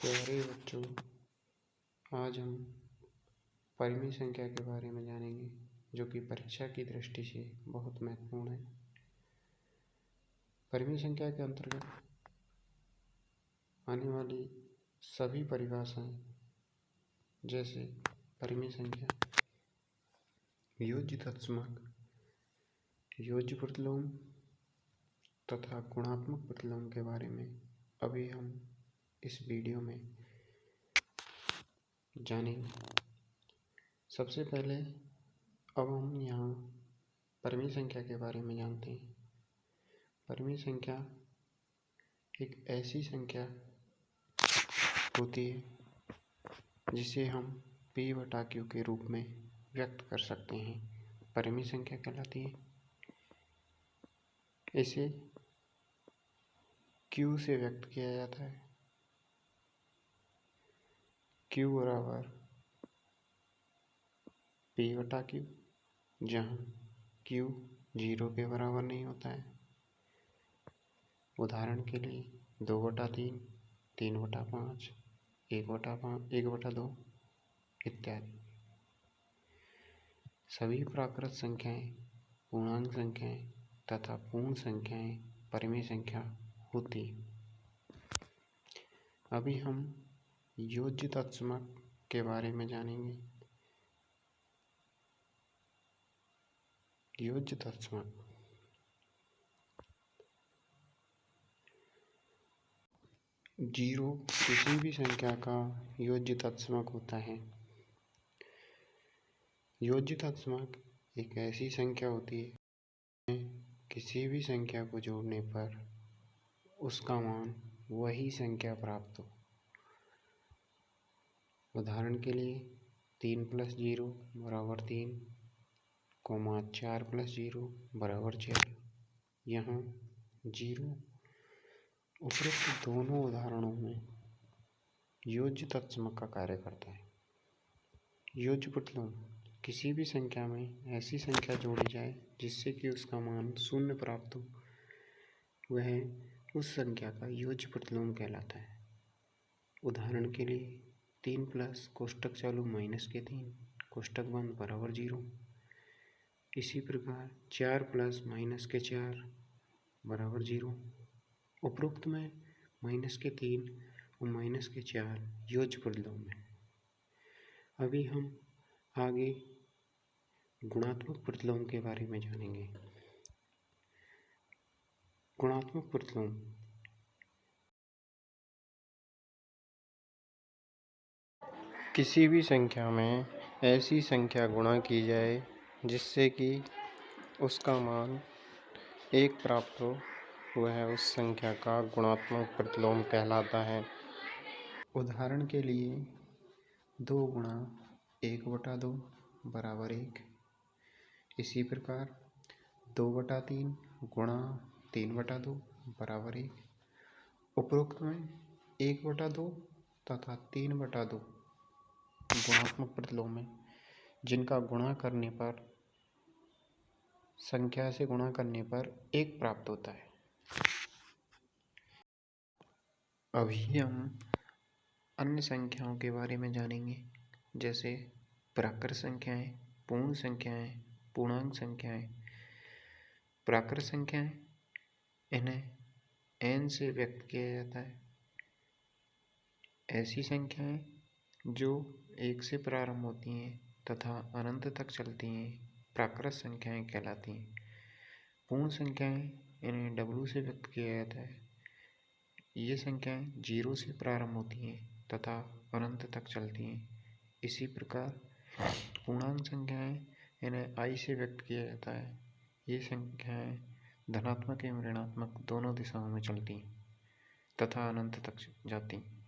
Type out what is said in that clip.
प्यारे बच्चों, आज हम परिमेय संख्या के बारे में जानेंगे, जो कि परीक्षा की दृष्टि से बहुत महत्वपूर्ण है। परिमेय संख्या के अंतर्गत आने वाली सभी परिभाषाएं, जैसे परिमेय संख्या, योज्य तत्समक, योज्य प्रतिलोम तथा गुणात्मक प्रतिलोम के बारे में अभी हम इस वीडियो में जानेंगे। सबसे पहले अब हम यहाँ परिमेय संख्या के बारे में जानते हैं। परिमेय संख्या एक ऐसी संख्या होती है जिसे हम P/Q के रूप में व्यक्त कर सकते हैं, परिमेय संख्या कहलाती है। इसे Q से व्यक्त किया जाता है। Q बराबर P/Q, जहाँ Q 0 के बराबर नहीं होता है। उदाहरण के लिए 2/3, 3/5, 1/2 इत्यादि। सभी प्राकृत संख्याएं, पूर्णांक संख्याएं तथा पूर्ण संख्याएं परिमेय संख्या होती है। अभी हम योज्य तत्समक के बारे में जानेंगे। योज्य तत्समक 0 किसी भी संख्या का योज्य तत्समक होता है। योज्य तत्समक एक ऐसी संख्या होती है किसी भी संख्या को जोड़ने पर उसका मान वही संख्या प्राप्त हो। उदाहरण के लिए 3 + 0 = 3, 4 + 0 = 4। यहाँ 0 उपरोक्त दोनों उदाहरणों में योज्य तत्समक का कार्य करता है। योज्य प्रतिलोम किसी भी संख्या में ऐसी संख्या जोड़ी जाए जिससे कि उसका मान 0 प्राप्त हो, वह उस संख्या का योज्य प्रतिलोम कहलाता है। उदाहरण के लिए 3 + कोष्ठक चालू -3 कोष्ठक बंद = 0। इसी प्रकार 4 + -4 = 0। उपरोक्त में -3 और -4 योज्य प्रतिलोम है। अभी हम आगे गुणात्मक प्रतिलोम के बारे में जानेंगे। गुणात्मक प्रतिलोम किसी भी संख्या में ऐसी संख्या गुणा की जाए जिससे कि उसका मान 1 प्राप्त हो, वह उस संख्या का गुणात्मक प्रतिलोम कहलाता है। उदाहरण के लिए 2 × 1/2 = 1। इसी प्रकार 2/3 × 3/2 = 1। उपरोक्त में 1/2 तथा 3/2 गुणात्मक प्रतिलोम है, जिनका संख्या से गुणा करने पर 1 प्राप्त होता है। अभी हम अन्य संख्याओं के बारे में जानेंगे, जैसे प्राकृत संख्याएं, पूर्ण संख्याएं, पूर्णांक संख्याएं। प्राकृत संख्याएं, इन्हें n से व्यक्त किया जाता है। ऐसी संख्याएं जो 1 से प्रारंभ होती हैं तथा अनंत तक चलती हैं, प्राकृत संख्याएं कहलाती हैं। पूर्ण संख्याएं, इन्हें W से व्यक्त किया जाता है। ये संख्याएं 0 से प्रारंभ होती हैं तथा अनंत तक चलती हैं। इसी प्रकार पूर्णांक संख्याएं, इन्हें I से व्यक्त किया जाता है। ये संख्याएं धनात्मक एवं ऋणात्मक दोनों दिशाओं में चलती हैं तथा अनंत तक जाती हैं।